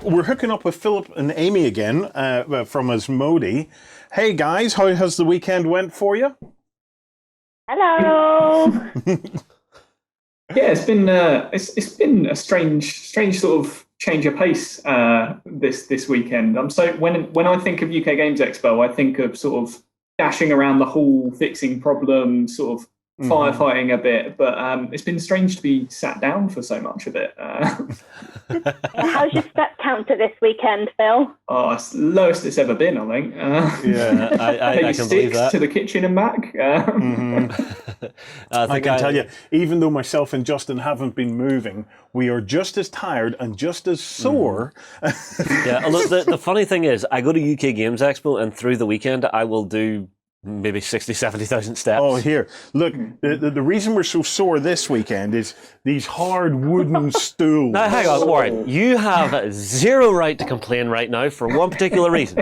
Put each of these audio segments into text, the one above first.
we're hooking up with Philip and Amy again from Asmodee. Hey guys, how has the weekend went for you? Hello. Yeah, it's been a strange sort of change of pace this weekend. So when I think of UK Games Expo, I think of sort of dashing around the hall, fixing problems, sort of firefighting a bit. But it's been strange to be sat down for so much of it. How's your step counter this weekend, Phil? Oh, it's the lowest it's ever been, I think. Yeah, I can believe that. To the kitchen and back. I can tell you, even though myself and Justin haven't been moving, we are just as tired and just as sore. Yeah, although the funny thing is, I go to UK Games Expo, and through the weekend, I will do maybe 60, 70,000 steps. Oh, here. Look, the reason we're so sore this weekend is these hard wooden stools. Now, hang on, Warren. You have zero right to complain right now for one particular reason.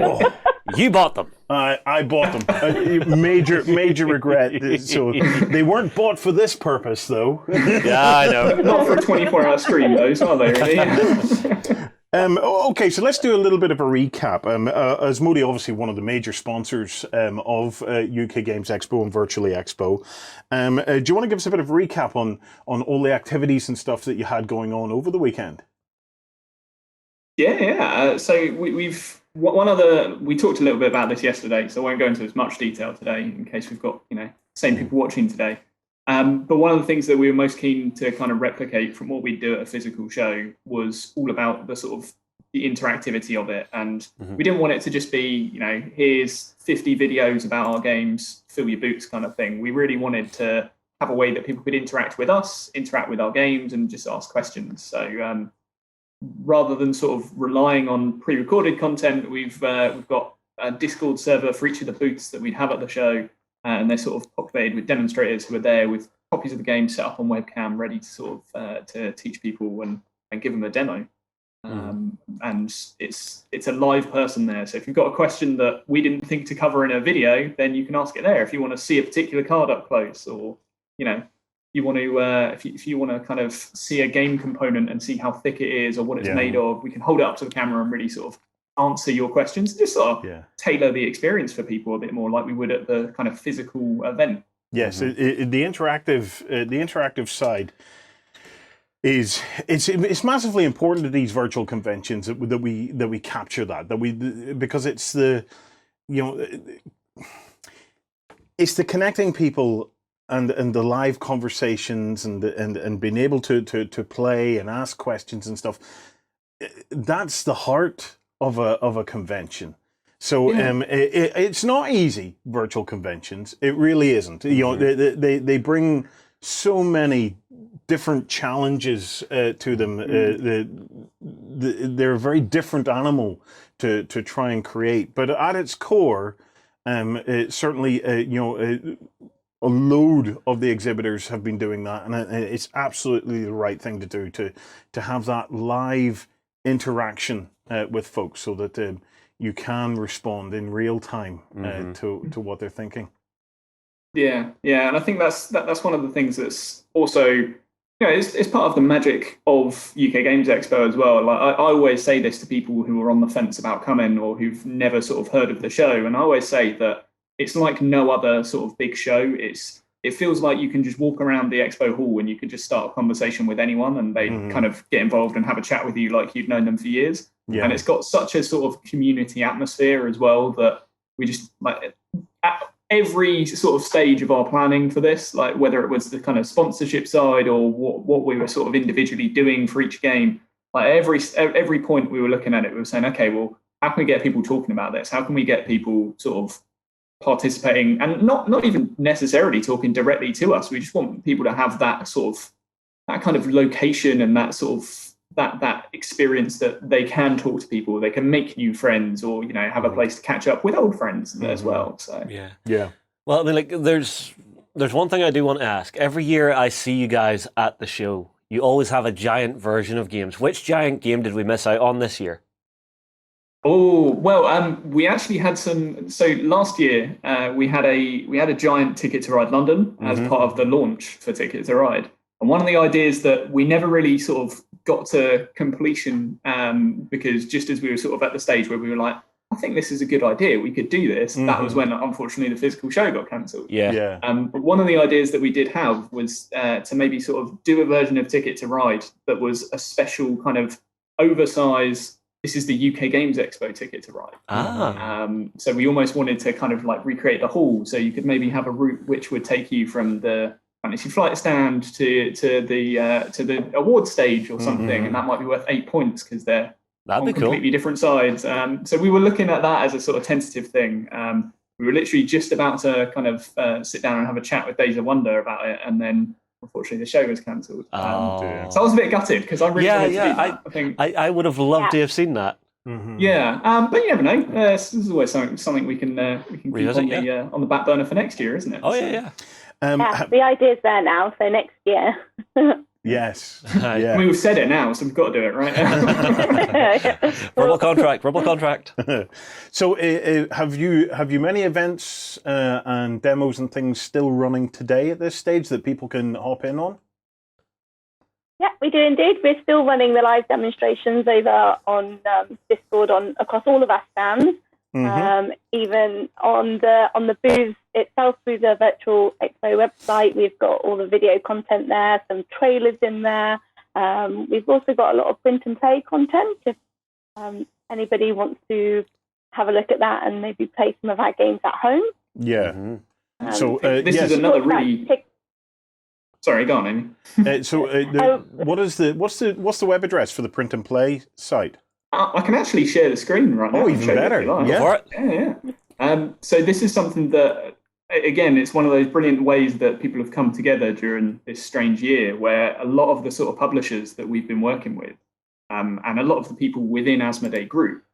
You bought them. I bought them. Major regret. So they weren't bought for this purpose, though. Yeah, I know. Not for a 24-hour stream, those, are they, really? Okay, so let's do a little bit of a recap. Asmodee, obviously one of the major sponsors of UK Games Expo and Virtually Expo. Do you want to give us a bit of a recap on all the activities and stuff that you had going on over the weekend? Yeah. So we talked a little bit about this yesterday, so I won't go into as much detail today in case we've got same people watching today. But one of the things that we were most keen to kind of replicate from what we do at a physical show was all about the sort of the interactivity of it. And we didn't want it to just be, here's 50 videos about our games, fill your boots kind of thing. We really wanted to have a way that people could interact with us, interact with our games, and just ask questions. So rather than sort of relying on pre-recorded content, we've got a Discord server for each of the booths that we'd have at the show. And they're sort of populated with demonstrators who are there with copies of the game set up on webcam, ready to sort of to teach people and give them a demo. And it's a live person there. So if you've got a question that we didn't think to cover in a video, then you can ask it there. If you want to see a particular card up close, or you want to if you want to kind of see a game component and see how thick it is or what it's made of, we can hold it up to the camera and really sort of answer your questions, just sort of tailor the experience for people a bit more like we would at the kind of physical event. Yes, the interactive side is it's massively important to these virtual conventions that we capture because it's it's the connecting people and the live conversations and being able to play and ask questions and stuff. That's the heart of a convention. So it's not easy, virtual conventions. It really isn't. They bring so many different challenges to them. They're a very different animal to try and create. But at its core, certainly a load of the exhibitors have been doing that, and it's absolutely the right thing to do to have that live interaction with folks, so that you can respond in real time to what they're thinking. Yeah, and I think that's one of the things that's also it's part of the magic of UK Games Expo as well. Like I always say this to people who are on the fence about coming or who've never sort of heard of the show, and I always say that it's like no other sort of big show. It feels like you can just walk around the expo hall and you can just start a conversation with anyone, and they kind of get involved and have a chat with you like you've known them for years. Yeah. And it's got such a sort of community atmosphere as well that we just at every sort of stage of our planning for this, like whether it was the kind of sponsorship side or what we were sort of individually doing for each game, like every point we were looking at it, we were saying, okay, well, how can we get people talking about this? How can we get people sort of participating and not even necessarily talking directly to us? We just want people to have that sort of that kind of location and that sort of that experience that they can talk to people, they can make new friends, or have a place to catch up with old friends as well. So yeah. Well, I mean, like there's one thing I do want to ask. Every year I see you guys at the show, you always have a giant version of games. Which giant game did we miss out on this year? Oh, well, we actually had some. So last year we had a giant Ticket to Ride London as part of the launch for Ticket to Ride. And one of the ideas that we never really sort of got to completion because just as we were sort of at the stage where we were like, I think this is a good idea, we could do this. That was when, unfortunately, the physical show got cancelled. Yeah. But one of the ideas that we did have was to maybe sort of do a version of Ticket to Ride that was a special kind of oversized, this is the UK Games Expo Ticket to Ride. So we almost wanted to kind of like recreate the hall, so you could maybe have a route which would take you from the Fantasy Flight stand to the award stage or something, and that might be worth 8 points because they're That'd on be cool. completely different sides. So we were looking at that as a sort of tentative thing. We were literally just about to kind of sit down and have a chat with Days of Wonder about it, and then unfortunately the show was cancelled. So I was a bit gutted because I really wanted to do that. I think I would have loved to have seen that. Yeah, but you never know. This is always something we can keep on the back burner for next year, isn't it? Oh yeah. The idea's there now, so next year. Yes. I mean, we've said it now, so we've got to do it, right? Verbal contract. So, have you many events and demos and things still running today at this stage that people can hop in on? Yeah, we do indeed. We're still running the live demonstrations over on Discord across all of our stands. Even on the booth itself, through the Virtual Expo website, we've got all the video content there, some trailers in there. We've also got a lot of print and play content if anybody wants to have a look at that and maybe play some of our games at home. Yeah. So this is another really. Sorry, go on, Amy. What's the web address for the print and play site? I can actually share the screen right now. Oh, even better. Yeah. So this is something that, again, it's one of those brilliant ways that people have come together during this strange year, where a lot of the sort of publishers that we've been working with, and a lot of the people within Asmodee Group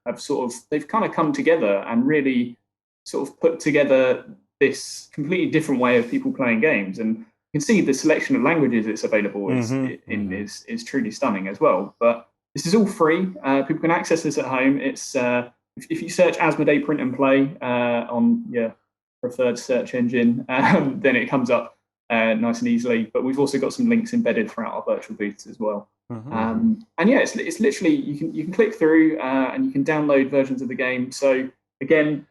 they've kind of come together and really sort of put together this completely different way of people playing games. And you can see the selection of languages it's available is truly stunning as well. But this is all free. People can access this at home. It's if you search Asmodee Print and Play on your preferred search engine, then it comes up nice and easily. But we've also got some links embedded throughout our virtual booths as well. And yeah, it's literally you can click through and you can download versions of the game. So again,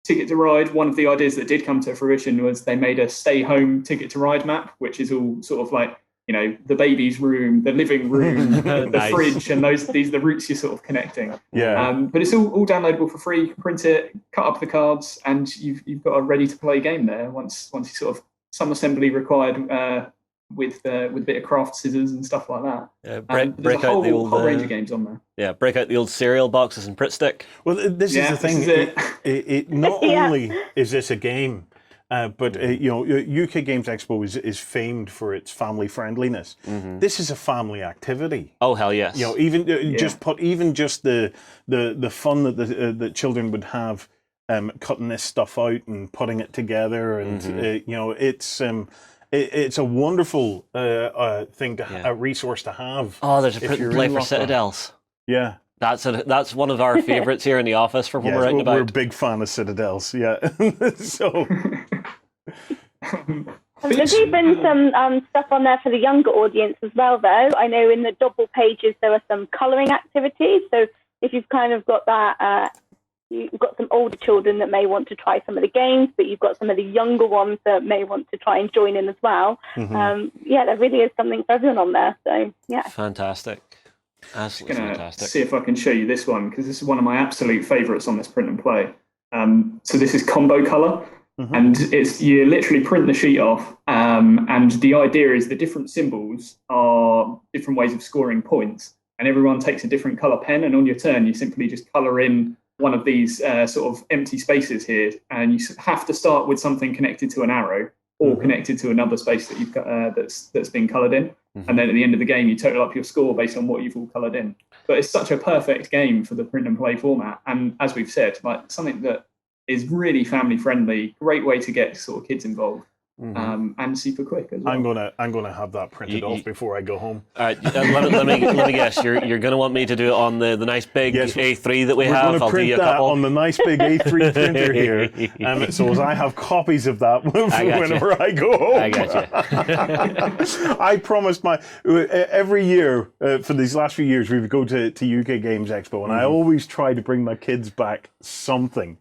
Ticket to Ride, one of the ideas that did come to fruition was they made a stay home Ticket to Ride map, which is all sort of like, you know, the baby's room, the living room, the fridge, and these are the routes you're sort of connecting. Yeah. But it's all downloadable for free. You can print it, cut up the cards, and you've got a ready to play game there. Once you sort of some assembly required with a bit of craft scissors and stuff like that. Yeah, there's a whole range of games on there. Yeah, break out the old cereal boxes and Pritt stick. Well, this is the thing. It not only is this a game, but UK Games Expo is famed for its family friendliness. This is a family activity. Oh hell yes! You know, even just the fun that children would have cutting this stuff out and putting it together, and it's a wonderful thing a resource to have. Oh, there's a print and play for Citadels. Yeah. That's one of our favourites here in the office for when we're out and about. We're a big fan of Citadels, yeah. So there's even some stuff on there for the younger audience as well, though. I know in the double pages there are some colouring activities. So if you've kind of got that, you've got some older children that may want to try some of the games, but you've got some of the younger ones that may want to try and join in as well. There really is something for everyone on there. So yeah, fantastic. Absolutely fantastic. See if I can show you this one, because this is one of my absolute favourites on this print and play. So this is combo colour, and you literally print the sheet off, and the idea is the different symbols are different ways of scoring points, and everyone takes a different colour pen, and on your turn you simply just colour in one of these sort of empty spaces here, and you have to start with something connected to an arrow or connected to another space that you've got that's been coloured in. And then at the end of the game, you total up your score based on what you've all coloured in. But it's such a perfect game for the print and play format. And as we've said, like something that is really family friendly, great way to get sort of kids involved. and super quick as well. I'm gonna have that printed off before I go home. All right, let me guess. You're gonna want me to do it on the nice big A3 that we have. We're going to print that on the nice big A3 printer here, so as I have copies of that whenever I go home. I got I promised every year for these last few years we would go to UK Games Expo, and I always try to bring my kids back something.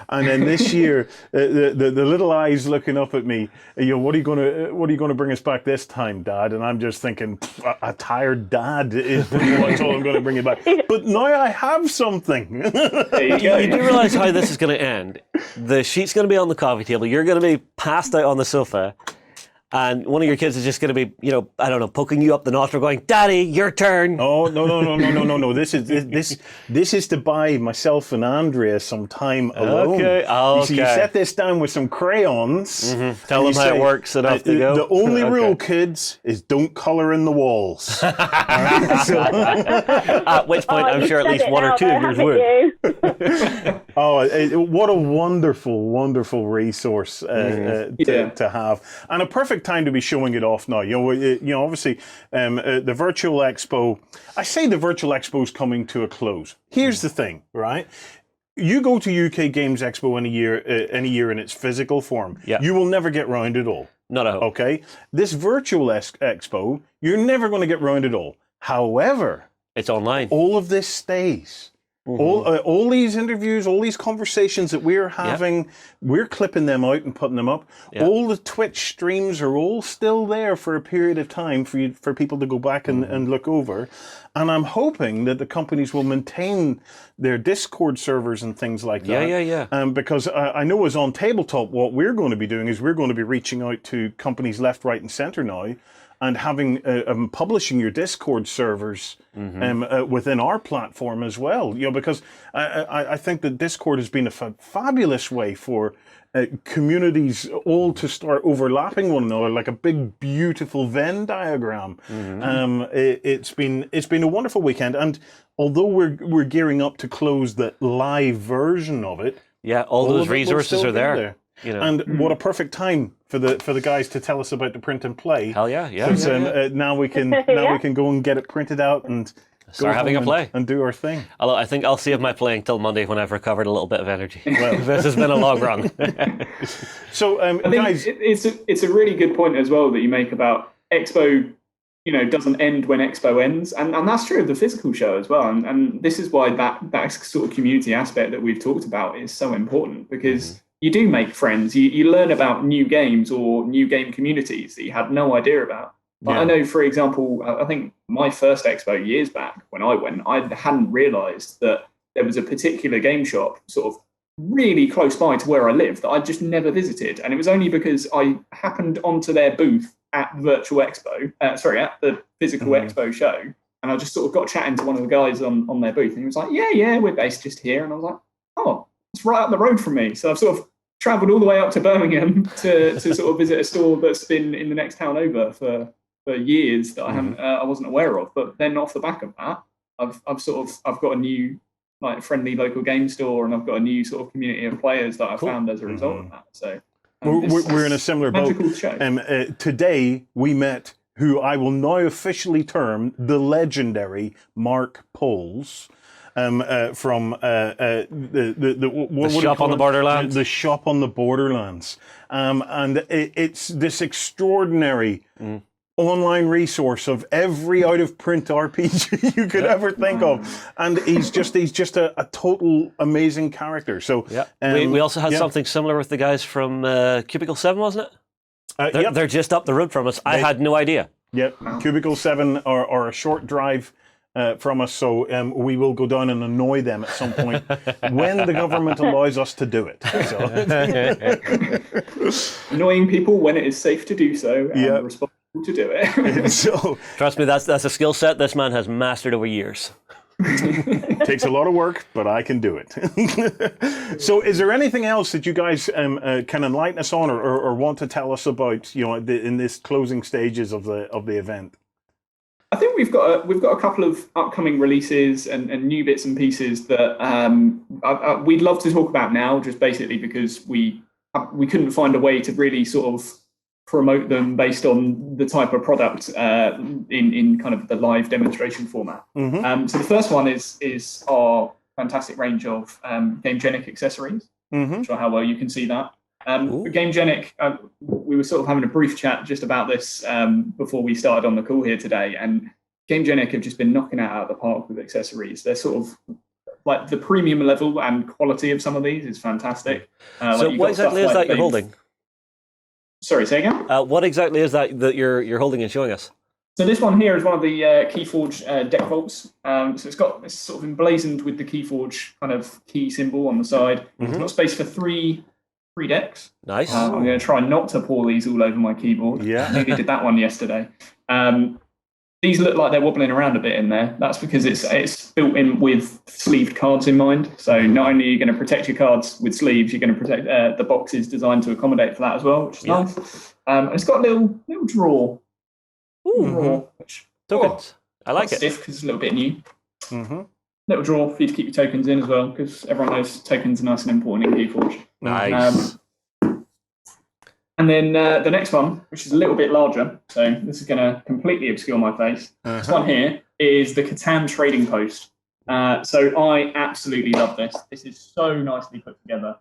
And then this year, the little eyes looking up at me. What are you going to bring us back this time, Dad? And I'm just thinking, a tired dad is pretty much all I'm going to bring you back. But now I have something. You do realise how this is going to end. The sheet's going to be on the coffee table. You're going to be passed out on the sofa. And one of your kids is just going to be, I don't know, poking you up the nostril, going, "Daddy, your turn." Oh no! This is to buy myself and Andrea some time alone. Okay. You set this down with some crayons. Tell them how it works enough to go. The only rule, kids, is don't colour in the walls. At which point, I'm sure at least one or two of yours would. What a wonderful, wonderful resource to have, and a perfect time to be showing it off now. Obviously, the virtual expo. I say the virtual expo is coming to a close. Here's the thing, right? You go to UK Games Expo any year in its physical form. Yeah. You will never get round it all. Not a hope. Okay, this virtual expo, you're never going to get round it all. However, it's online. All of this stays. All these interviews, all these conversations that we're having, we're clipping them out and putting them up. All the Twitch streams are all still there for a period of time for people to go back and look over. And I'm hoping that the companies will maintain their Discord servers and things like that. Because I know as OnTableTop, what we're going to be doing is we're going to be reaching out to companies left, right, and centre now, and having publishing your Discord servers within our platform as well. Because I think that Discord has been a fabulous way for communities all to start overlapping one another like a big, beautiful Venn diagram. It's been a wonderful weekend, and although we're gearing up to close the live version of it, all those resources are there. And what a perfect time for the guys to tell us about the print and play. Hell yeah. Now we can go and get it printed out and start having a play and do our thing. Although I think I'll save my playing till Monday when I've recovered a little bit of energy. Well, this has been a long run. So, guys, it's a really good point as well that you make about Expo. Doesn't end when Expo ends, and that's true of the physical show as well. And this is why that sort of community aspect that we've talked about is so important, because you do make friends. You learn about new games or new game communities that you had no idea about. But I know, for example, I think my first Expo years back when I went, I hadn't realised that there was a particular game shop sort of really close by to where I lived that I just never visited. And it was only because I happened onto their booth at the virtual expo, at the physical expo show. And I just sort of got chatting to one of the guys on their booth. And he was like, yeah, we're based just here. And I was like, oh, it's right up the road from me. So I've sort of travelled all the way up to Birmingham to sort of visit a store that's been in the next town over for years that I wasn't aware of. But then off the back of that, I've got a new friendly local game store, and I've got a new sort of community of players that I found as a result of that. So we're in a similar boat. Today we met who I will now officially term the legendary Mark Poles. From the shop on the Borderlands. The shop on the Borderlands. And it's this extraordinary online resource of every out-of-print RPG you could ever think of. And he's just a total amazing character. So we also had something similar with the guys from Cubicle 7, wasn't it? They're just up the road from us. I had no idea. Yep, Cubicle 7 are a short drive from us, so we will go down and annoy them at some point when the government allows us to do it. So. Annoying people when it is safe to do so and responsible to do it. So, trust me, that's a skill set this man has mastered over years. Takes a lot of work, but I can do it. So is there anything else that you guys can enlighten us on or want to tell us about, in this closing stages of the event? I think we've got a couple of upcoming releases and new bits and pieces that we'd love to talk about now, just basically because we couldn't find a way to really sort of promote them based on the type of product in kind of the live demonstration format. So the first one is our fantastic range of Gamegenic Accessories. Not sure how well you can see that. Gamegenic, we were sort of having a brief chat just about this before we started on the call here today, and Gamegenic have just been knocking it out of the park with accessories. They're sort of like the premium level and quality of some of these is fantastic. So what exactly is that you're holding? Sorry, say again? What exactly is that you're holding and showing us? So this one here is one of the Keyforge deck vaults. So it's sort of emblazoned with the Keyforge kind of key symbol on the side. It's got space for three decks. Nice. I'm going to try not to pour these all over my keyboard. Yeah. I nearly did that one yesterday. These look like they're wobbling around a bit in there. That's because it's built in with sleeved cards in mind. So not only are you going to protect your cards with sleeves, you're going to protect the boxes designed to accommodate for that as well, which is nice. And it's got a little drawer. Drawer, which I like it. Stiff because it's a little bit new. Little drawer for you to keep your tokens in as well, because everyone knows tokens are nice and important in Keyforge. Nice. And then the next one, which is a little bit larger, so this is going to completely obscure my face. This one here is the Catan Trading Post. So I absolutely love this. This is so nicely put together.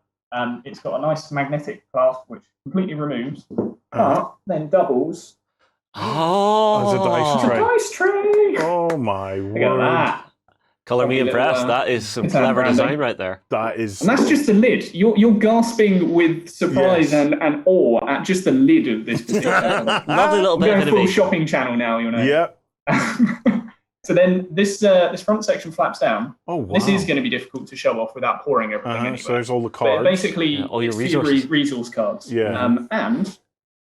It's got a nice magnetic clasp, which completely removes, but then doubles. As a dice tray. It's a dice tray. Oh my word! Look at that. Colour me impressed. That is some clever design right there. That is, and that's just the lid. You're gasping with surprise and awe at just the lid of this particular. Lovely little bit of going full innovation. shopping channel now, you know. Yep. So then this front section flaps down. Oh wow! This is going to be difficult to show off without pouring everything anyway. So there's all the But cards. basically, all your it's resources. resource cards. Yeah. And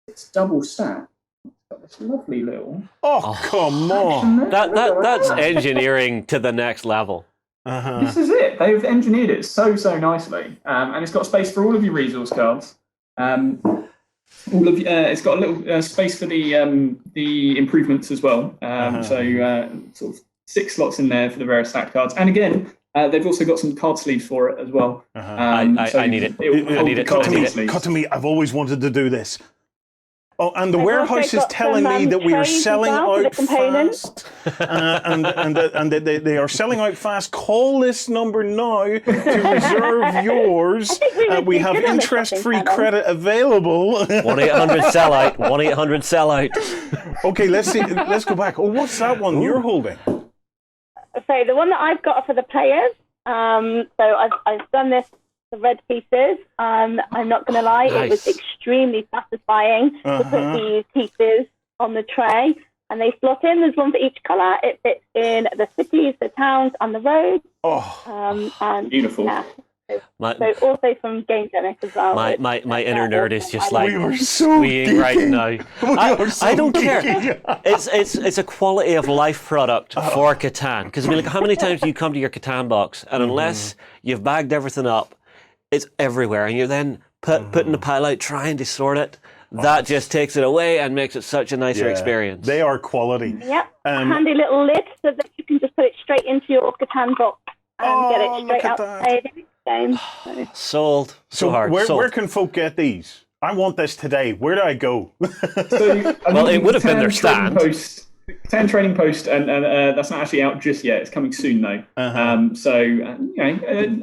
it's double stacked. It's got this lovely little. Oh come on! That's engineering to the next level. This is it. They've engineered it so nicely, and it's got space for all of your resource cards. It's got a little space for the improvements as well. So sort of 6 slots in there for the various stacked cards. And again, they've also got some card sleeves for it as well. I need it. I need it. Cut to me. I've always wanted to do this. Oh, and the warehouse is telling me that we are selling out fast, and they are selling out fast. Call this number now to reserve yours. We have interest-free credit available. 1-800-SELL-OUT. 1-800-SELL-OUT. Okay, let's see. Let's go back. Oh, what's that one you're holding? So the one that I've got for the players. So I've done this. The red pieces. I'm not going to lie, It was extremely satisfying to put these pieces on the tray, and they slot in. There's one for each colour. It fits in the cities, the towns, and the roads. And beautiful. Yeah. So also from Gamegenic as well. My inner nerd is just like we are so squeeing right now. I don't care. Geeky. It's a quality of life product for Catan. Because I mean, like, how many times do you come to your Catan box, and unless you've bagged everything up, it's everywhere, and you're then putting the pile out, trying to sort it. That just takes it away and makes it such a nicer experience. They are quality. Yep. A handy little lid so that you can just put it straight into your Catan box and get it straight out to play the next game. Sold. So hard. Where can folk get these? I want this today. Where do I go? Well, it would have been their stand. Catan Trading Post, and that's not actually out just yet. It's coming soon though.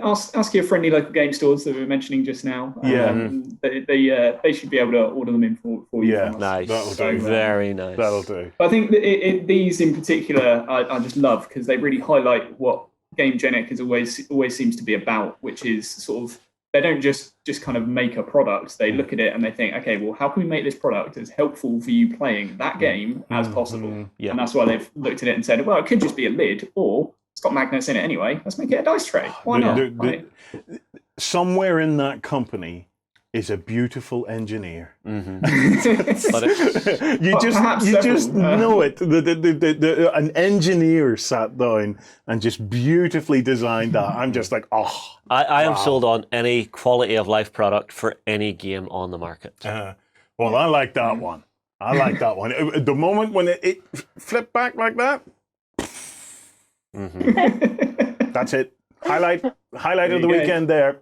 Ask your friendly local game stores that we were mentioning just now. They should be able to order them in for you. Yeah, nice. That'll do. Very nice. That'll do. But I think these in particular, I just love because they really highlight what Gamegenic is always seems to be about, which is sort of. They don't just kind of make a product. They look at it and they think, okay, well, how can we make this product as helpful for you playing that game as possible? Yeah. And that's why they've looked at it and said, well, it could just be a lid, or it's got magnets in it anyway. Let's make it a dice tray. Why not? Somewhere in that company is a beautiful engineer. But you just know it. An engineer sat down and just beautifully designed that. I'm just like, oh. I am sold on any quality of life product for any game on the market. Well, I like that one. I like that one. The moment when it flipped back like that, that's it. Highlight of the you go. weekend there.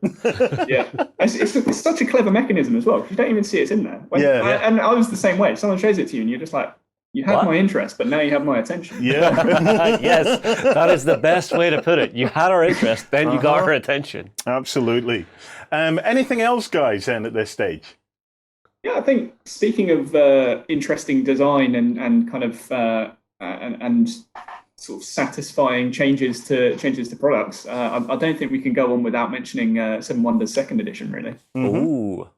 Yeah, it's such a clever mechanism as well. You don't even see it's in there. And I was the same way. Someone shows it to you, and you're just like, you had my interest, but now you have my attention. Yeah. Yes, that is the best way to put it. You had our interest, then you got our attention. Absolutely. Anything else, guys, then at this stage? Yeah, I think speaking of interesting design and kind of and sort of satisfying changes to products, I don't think we can go on without mentioning Seven Wonders Second Edition, really. Ooh.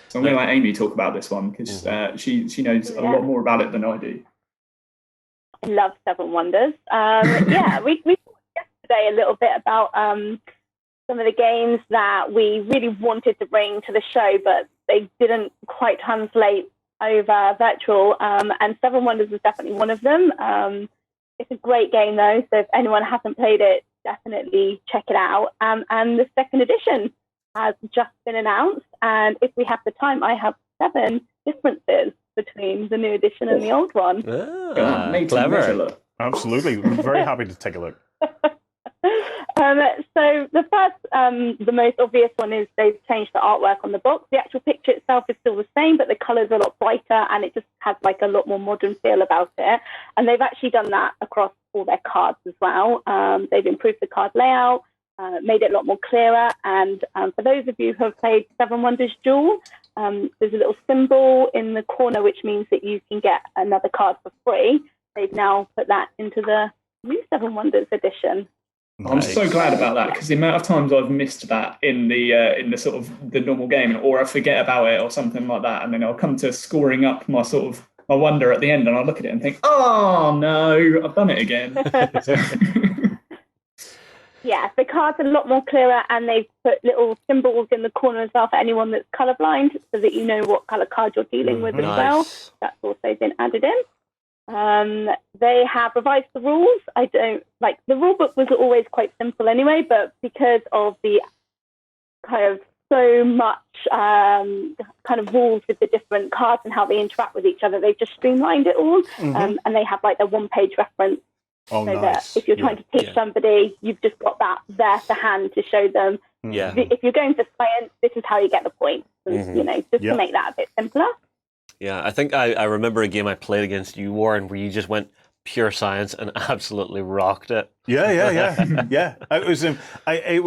So I'm going to let Amy talk about this one because she knows a lot more about it than I do. I love Seven Wonders. We talked yesterday a little bit about some of the games that we really wanted to bring to the show, but they didn't quite translate over virtual. And Seven Wonders was definitely one of them. It's a great game, though, so if anyone hasn't played it, definitely check it out. And the second edition has just been announced, and if we have the time, I have 7 differences between the new edition and the old one. Clever. Absolutely. I'm very happy to take a look. So the first, the most obvious one is they've changed the artwork on the box. The actual picture itself is still the same, but the colours are a lot brighter, and it just has like a lot more modern feel about it. And they've actually done that across all their cards as well. They've improved the card layout, made it a lot more clearer. And for those of you who have played Seven Wonders Duel, there's a little symbol in the corner which means that you can get another card for free. They've now put that into the new Seven Wonders edition. Nice. I'm so glad about that because the amount of times I've missed that in the sort of the normal game, or I forget about it or something like that, and then I'll come to scoring up my wonder at the end, and I'll look at it and think, oh no, I've done it again. Yeah, the cards are a lot more clearer, and they've put little symbols in the corner as well for anyone that's colourblind, so that you know what colour card you're dealing with as well. That's also been added in. They have revised the rules. The rule book was always quite simple anyway, but because of the kind of so much kind of rules with the different cards and how they interact with each other, they've just streamlined it all. And they have like a 1-page reference. That if you're trying to teach somebody, you've just got that there to hand to show them. Yeah. If you're going for science, this is how you get the points. And, to make that a bit simpler. Yeah, I think I remember a game I played against you, Warren, where you just went pure science and absolutely rocked it. Yeah. It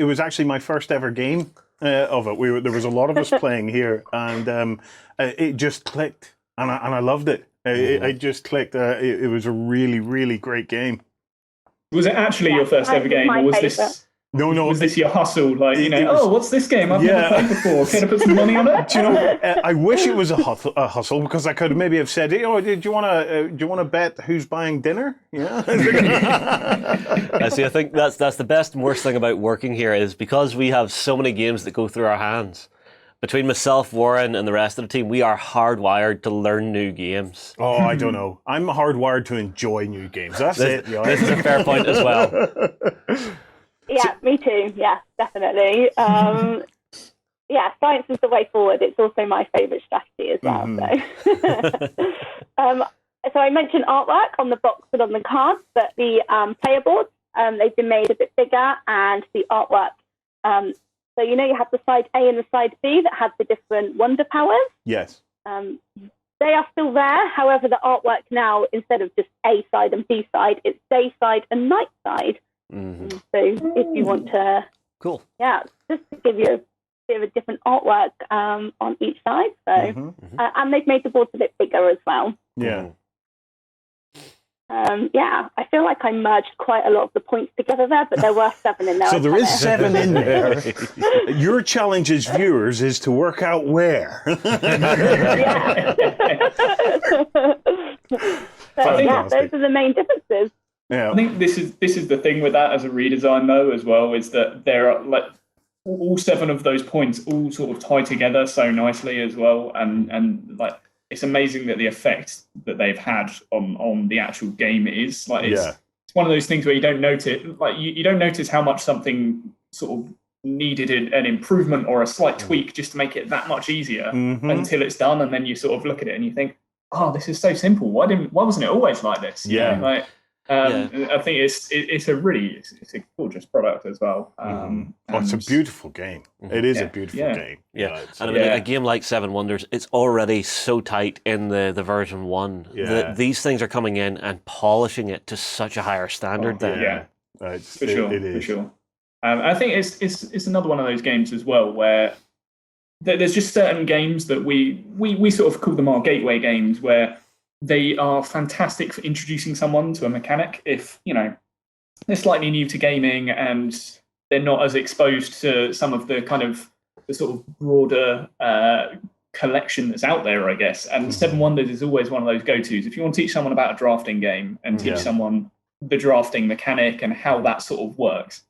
was actually my first ever game of it. There was a lot of us playing here, and it just clicked, and I loved it. It just clicked. It was a really, really great game. Was it actually your first ever game, or was this? No. Was this your hustle? What's this game? I've never played before. Can I put some money on it? Do you know? I wish it was a hustle because I could maybe have said, do you want to bet who's buying dinner? Yeah. See, I think that's the best and worst thing about working here is because we have so many games that go through our hands. Between myself, Warren, and the rest of the team, we are hardwired to learn new games. Oh, I don't know. I'm hardwired to enjoy new games. That's it. This is a fair point as well. Yeah, me too. Yeah, definitely. Science is the way forward. It's also my favourite strategy as well. So I mentioned artwork on the box and on the cards, but the player boards, they've been made a bit bigger, and the artwork. So you have the side A and the side B that have the different wonder powers. Yes. They are still there. However, the artwork now, instead of just A side and B side, it's day side and night side. So if you want to, cool, just to give you a bit of a different artwork on each side. So, and they've made the boards a bit bigger as well. Yeah. I feel like I merged quite a lot of the points together there, but there were 7 in there. So there is 7 in there. Your challenge as viewers is to work out where. Those are the main differences. Yeah. I think this is the thing with that as a redesign though as well, is that there are like all 7 of those points all sort of tie together so nicely as well, and like it's amazing that the effect that they've had on the actual game is like it's one of those things where you don't notice, like you don't notice how much something sort of needed an improvement or a slight tweak just to make it that much easier until it's done, and then you sort of look at it and you think, oh, this is so simple. Why wasn't it always like this? Yeah. I think it's a really it's a gorgeous product as well. It's a beautiful game. It is a beautiful game. Yeah, and I mean, a game like Seven Wonders, it's already so tight in the version 1 that these things are coming in and polishing it to such a higher standard. For sure. I think it's another one of those games as well where there's just certain games that we sort of call them our gateway games, where they are fantastic for introducing someone to a mechanic if, they're slightly new to gaming and they're not as exposed to some of the kind of the sort of broader collection that's out there, I guess. And Seven Wonders is always one of those go-tos. If you want to teach someone about a drafting game and teach someone the drafting mechanic and how that sort of works,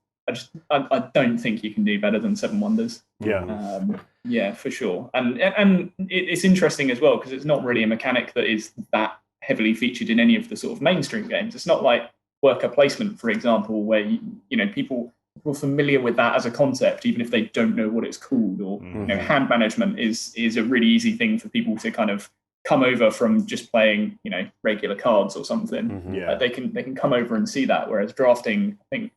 I don't think you can do better than Seven Wonders. For sure. And it's interesting as well because it's not really a mechanic that is that heavily featured in any of the sort of mainstream games. It's not like worker placement, for example, where people are familiar with that as a concept, even if they don't know what it's called. Or hand management is a really easy thing for people to kind of come over from just playing regular cards or something. They can come over and see that. Whereas drafting, I think.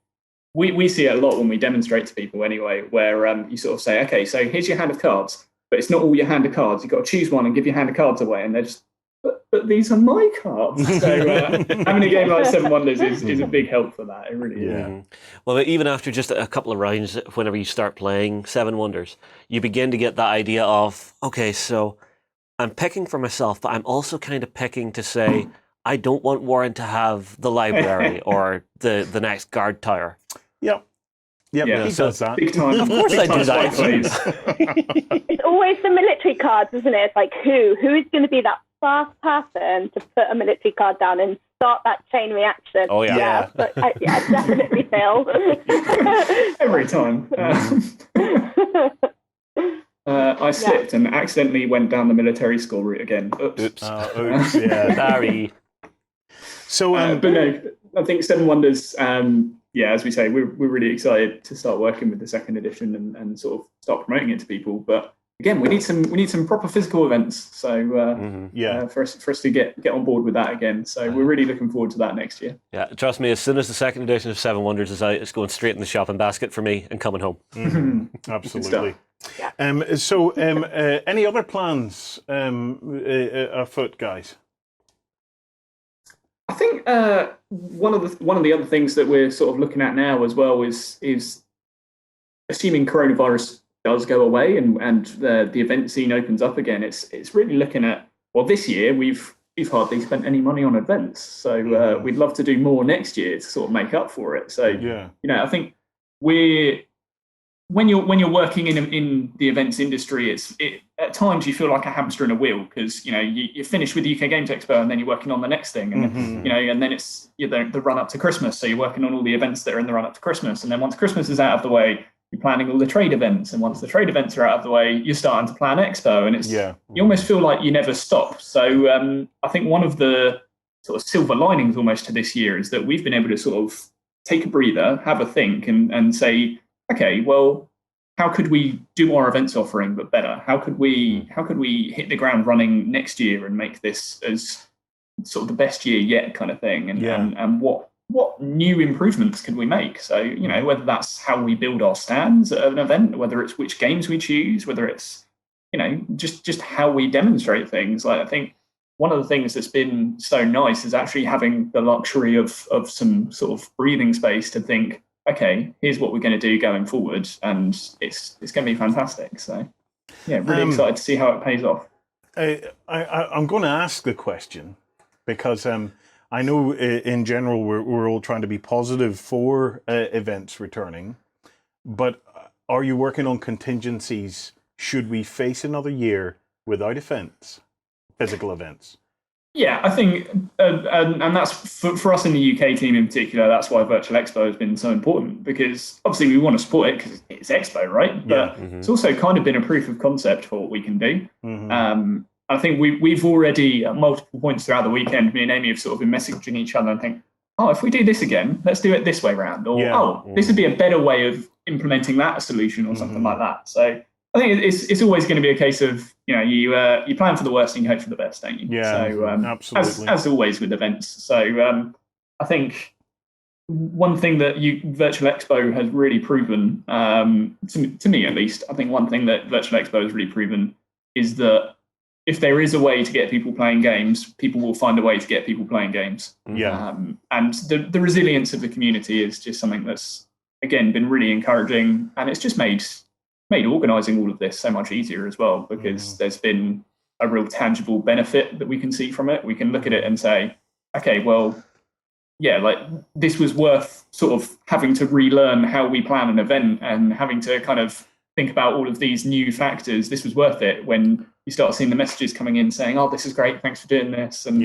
We see it a lot when we demonstrate to people anyway, where you sort of say, okay, so here's your hand of cards, but it's not all your hand of cards. You've got to choose one and give your hand of cards away. And they're just, but these are my cards. So having a game like Seven Wonders is a big help for that. It really is. Well, even after just a couple of rounds, whenever you start playing Seven Wonders, you begin to get that idea of, okay, so I'm picking for myself, but I'm also kind of picking to say, I don't want Warren to have the library or the next guard tower. Yep, he does that. Big time. Of course I do that. It's always the military cards, isn't it? It's like who is going to be that first person to put a military card down and start that chain reaction? Oh yeah. But definitely fail. Every time. I slipped and accidentally went down the military school route again. Oops. Sorry. So, but no, I think Seven Wonders. As we say, we're really excited to start working with the second edition and sort of start promoting it to people. But again, we need some proper physical events. So for us to get on board with that again. So we're really looking forward to that next year. Yeah, trust me. As soon as the second edition of Seven Wonders is out, it's going straight in the shopping basket for me and coming home. Absolutely. Any other plans afoot, guys? I think one of the other things that we're sort of looking at now as well is assuming coronavirus does go away and the event scene opens up again. It's really looking at, well, this year we've hardly spent any money on events, so we'd love to do more next year to sort of make up for it. So I think when you're working in the events industry, at times you feel like a hamster in a wheel because you're finished with the UK Games Expo and then you're working on the next thing, and and then it's the run up to Christmas, so you're working on all the events that are in the run up to Christmas, and then once Christmas is out of the way, you're planning all the trade events, and once the trade events are out of the way, you're starting to plan Expo, and you almost feel like you never stop. So I think one of the sort of silver linings almost to this year is that we've been able to sort of take a breather, have a think, and say, okay, well, how could we do our events offering but better? How could we hit the ground running next year and make this as sort of the best year yet kind of thing? And what new improvements could we make? So, whether that's how we build our stands at an event, whether it's which games we choose, whether it's, just how we demonstrate things. Like, I think one of the things that's been so nice is actually having the luxury of some sort of breathing space to think, okay, here's what we're going to do going forward, and it's going to be fantastic. So, really excited to see how it pays off. I'm going to ask the question because I know in general we're all trying to be positive for events returning, but are you working on contingencies should we face another year without events, physical events? Yeah, I think, and that's for us in the UK team in particular, that's why Virtual Expo has been so important, because obviously we want to support it because it's Expo, right? But it's also kind of been a proof of concept for what we can do. I think we've already, at multiple points throughout the weekend, me and Amy have sort of been messaging each other and think, oh, if we do this again, let's do it this way round. Or, this would be a better way of implementing that solution or something like that. So I think it's always going to be a case of, you plan for the worst and you hope for the best, don't you? Yeah, so, absolutely. As always with events. So, I think one thing that Virtual Expo has really proven, to me at least, I think one thing that Virtual Expo has really proven is that if there is a way to get people playing games, people will find a way to get people playing games. Yeah. And the resilience of the community is just something that's, again, been really encouraging. And it's just made organising all of this so much easier as well, because there's been a real tangible benefit that we can see from it. We can look at it and say, okay, well, yeah, like this was worth sort of having to relearn how we plan an event and having to kind of think about all of these new factors. This was worth it when you start seeing the messages coming in saying, "Oh, this is great, thanks for doing this." And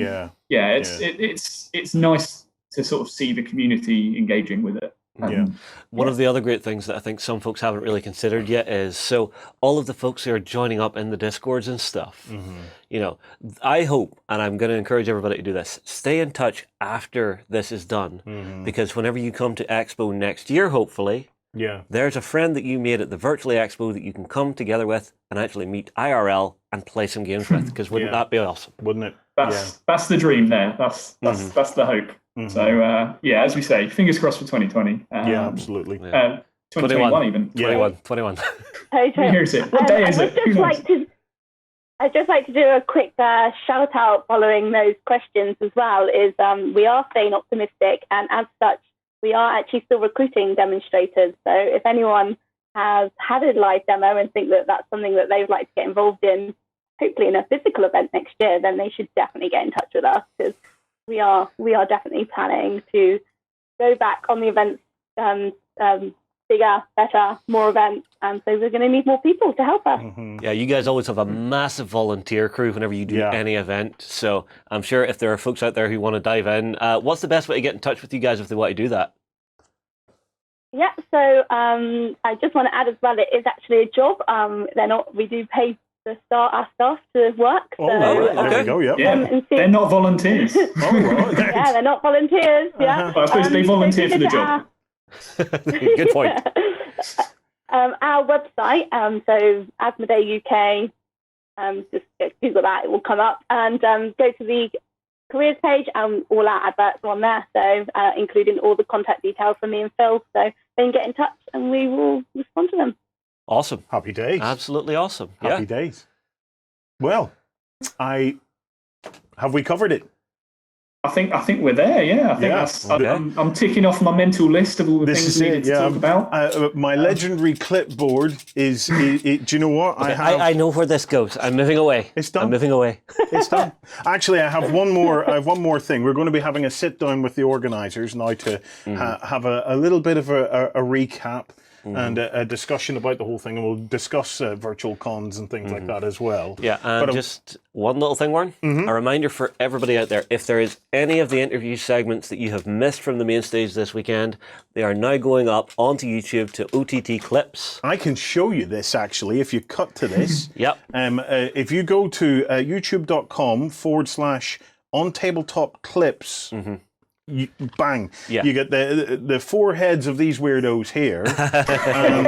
it's nice to sort of see the community engaging with it. One of the other great things that I think some folks haven't really considered yet is, so all of the folks who are joining up in the Discords and stuff, you know, I hope, and I'm going to encourage everybody to do this, stay in touch after this is done, because whenever you come to Expo next year, hopefully, there's a friend that you made at the Virtual Expo that you can come together with and actually meet IRL and play some games with, because wouldn't that be awesome? Wouldn't it? That's the dream there. That's the hope. So, as we say, fingers crossed for 2020. Absolutely. 2021 even. 21. Here's it. What day is it? I'd just like to do a quick shout out following those questions as well, is we are staying optimistic, and as such, we are actually still recruiting demonstrators. So if anyone has had a live demo and think that that's something that they'd like to get involved in, hopefully in a physical event next year, then they should definitely get in touch with us, because we are definitely planning to go back on the events, bigger, better, more events, and so we're going to need more people to help us. Yeah, you guys always have a massive volunteer crew whenever you do any event, so I'm sure if there are folks out there who want to dive in, what's the best way to get in touch with you guys if they want to do that? Yeah, so I just want to add as well, it is actually a job. We do pay our staff to work. So, there we go, they're not volunteers. They're not volunteers, Well, I suppose they volunteer for the job. Good point. Our website, so Asmodee UK, just Google that, it will come up, and go to the careers page, and all our adverts are on there, so including all the contact details from me and Phil, so they can get in touch and we will respond to them. Awesome. Happy days. Absolutely awesome. Happy days. Well, have we covered it? I think we're there. Yeah, I think I'm ticking off my mental list of all the things we needed to talk about. My legendary clipboard is. Do you know what I know where this goes. I'm moving away. It's done. I'm moving away. It's done. Actually, I have one more thing. We're going to be having a sit down with the organisers now to have a little bit of a recap. And a discussion about the whole thing, and we'll discuss virtual cons and things like that as well. Yeah, and just one little thing, Warren. A reminder for everybody out there, if there is any of the interview segments that you have missed from the main stage this weekend, they are now going up onto YouTube to OTT clips. I can show you this, actually, if you cut to this. Yep. If you go to youtube.com/OnTableTop clips, bang! You get the four heads of these weirdos here, and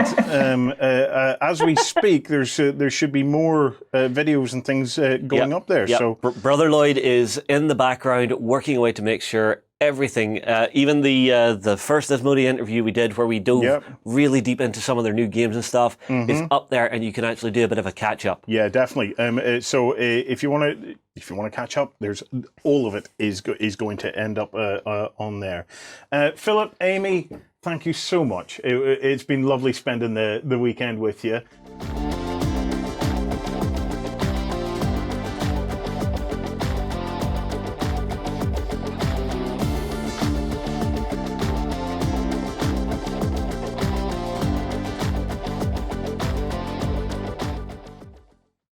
as we speak, there should be more videos and things going up there. Yep. So Brother Lloyd is in the background working away to make sure everything, even the first Asmodee interview we did, where we dove really deep into some of their new games and stuff, is up there, and you can actually do a bit of a catch up. Yeah, definitely. So if you want to catch up, there's all of it is going to end up on there. Philip, Amy, thank you so much. It's been lovely spending the weekend with you.